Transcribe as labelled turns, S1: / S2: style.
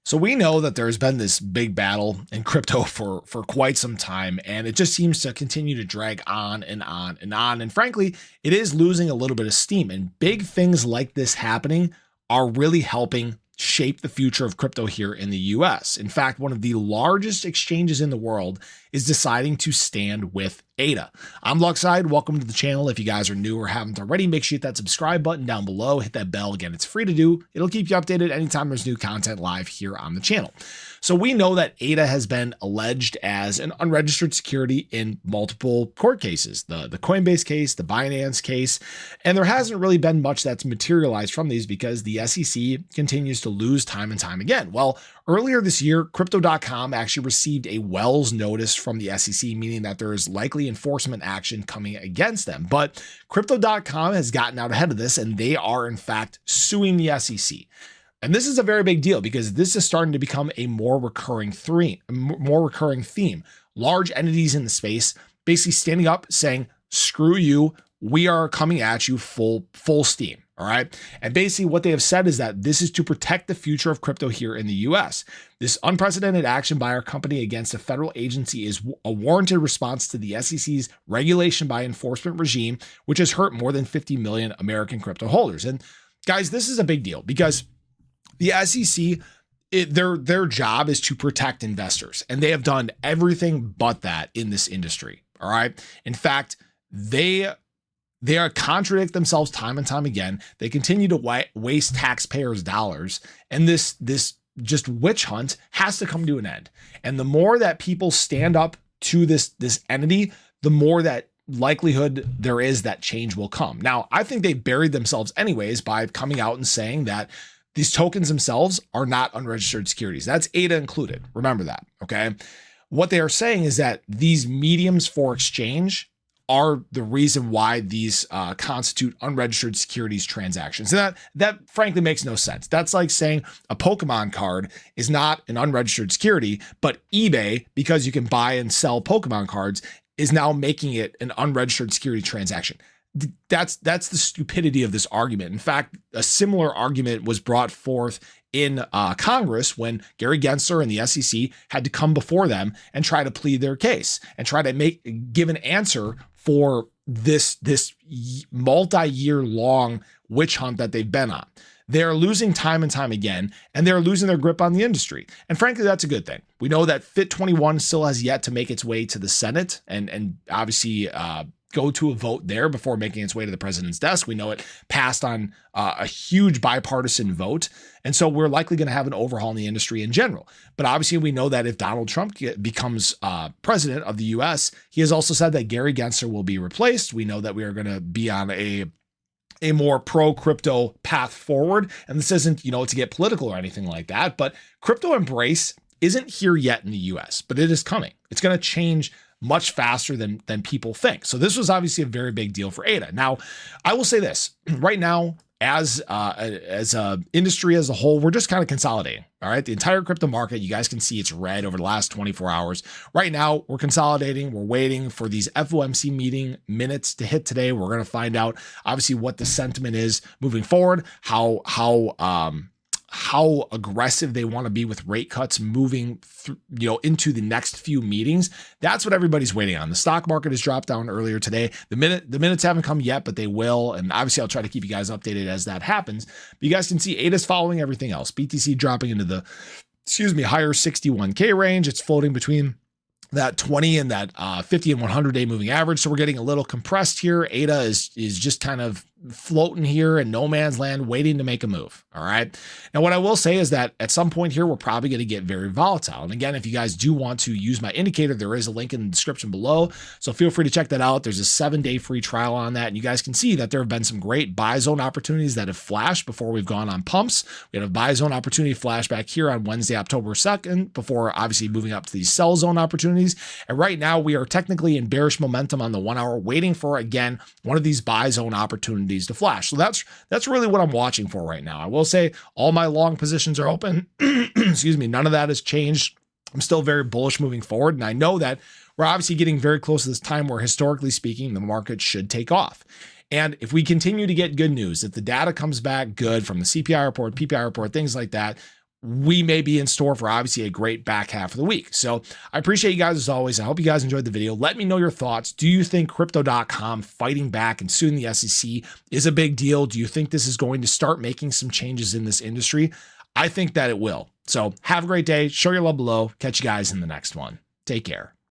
S1: So we know that there's been this big battle in crypto for quite some time, and it just seems to continue to drag on and on and on. And frankly, it is losing a little bit of steam. And big things like this happening are really helping shape the future of crypto here in the US. In fact, one of the largest exchanges in the world is deciding to stand with ADA. I'm Luckside. Welcome to the channel. If you guys are new or haven't already, make sure you hit that subscribe button down below. Hit that bell. Again, it's free to do. It'll keep you updated anytime there's new content live here on the channel. So we know that ADA has been alleged as an unregistered security in multiple court cases, the Coinbase case, the Binance case, and there hasn't really been much that's materialized from these because the SEC continues to lose time and time again. Well, earlier this year, Crypto.com actually received a Wells notice from the SEC, meaning that there is likely enforcement action coming against them. But Crypto.com has gotten out ahead of this, and they are in fact suing the SEC. And this is a very big deal because this is starting to become a more recurring theme. Large entities in the space basically standing up saying, screw you, we are coming at you full steam. All right. And basically what they have said is that this is to protect the future of crypto here in the US. This unprecedented action by our company against a federal agency is a warranted response to the SEC's regulation by enforcement regime, which has hurt more than 50 million American crypto holders. And guys, this is a big deal because the SEC, their job is to protect investors, and they have done everything but that in this industry. All right. In fact, they contradict themselves time and time again. They continue to waste taxpayers' dollars, and this just witch hunt has to come to an end. And the more that people stand up to this entity, the more that likelihood there is that change will come. Now, I think they buried themselves anyways by coming out and saying that these tokens themselves are not unregistered securities. That's ADA included. Remember that, okay? What they are saying is that these mediums for exchange are the reason why these constitute unregistered securities transactions. And that frankly makes no sense. That's like saying a Pokemon card is not an unregistered security, but eBay, because you can buy and sell Pokemon cards, is now making it an unregistered security transaction. That's the stupidity of this argument. In fact, a similar argument was brought forth in Congress when Gary Gensler and the SEC had to come before them and try to plead their case and try to give an answer for this multi-year long witch hunt that they've been on. They're losing time and time again, and they're losing their grip on the industry. And frankly, that's a good thing. We know that Fit 21 still has yet to make its way to the Senate and obviously go to a vote there before making its way to the president's desk. We know it passed on a huge bipartisan vote. And so we're likely going to have an overhaul in the industry in general. But obviously we know that if Donald Trump becomes president of the US, he has also said that Gary Gensler will be replaced. We know that we are going to be on a more pro-crypto path forward. And this isn't, to get political or anything like that, but crypto embrace isn't here yet in the US, but it is coming. It's going to change much faster than people think. So this was obviously a very big deal for ADA. Now, I will say this right now, as a industry as a whole, we're just kind of consolidating. All right. The entire crypto market, you guys can see it's red over the last 24 hours. Right now, we're consolidating. We're waiting for these FOMC meeting minutes to hit today. We're going to find out obviously what the sentiment is moving forward, how aggressive they want to be with rate cuts moving into the next few meetings. That's what everybody's waiting on. The stock market has dropped down earlier today. The minutes haven't come yet, but they will. And obviously I'll try to keep you guys updated as that happens. But you guys can see ADA's following everything else. BTC dropping into the, higher 61K range. It's floating between that 20 and that 50 and 100 day moving average. So we're getting a little compressed here. ADA is just kind of floating here in no man's land, waiting to make a move. All right. Now, what I will say is that at some point here, we're probably going to get very volatile. And again, if you guys do want to use my indicator, there is a link in the description below. So feel free to check that out. There's a 7-day free trial on that. And you guys can see that there have been some great buy zone opportunities that have flashed before we've gone on pumps. We had a buy zone opportunity flash back here on Wednesday, October 2nd, before obviously moving up to these sell zone opportunities. And right now we are technically in bearish momentum on the 1 hour, waiting for, again, one of these buy zone opportunities to flash. So that's really what I'm watching for right now. I will say all my long positions are open. Excuse me. None of that has changed. I'm still very bullish moving forward. And I know that we're obviously getting very close to this time where, historically speaking, the market should take off. And if we continue to get good news, if the data comes back good from the CPI report, PPI report, things like that, we may be in store for obviously a great back half of the week. So I appreciate you guys as always. I hope you guys enjoyed the video. Let me know your thoughts. Do you think crypto.com fighting back and suing the SEC is a big deal? Do you think this is going to start making some changes in this industry? I think that it will. So have a great day. Show your love below. Catch you guys in the next one. Take care.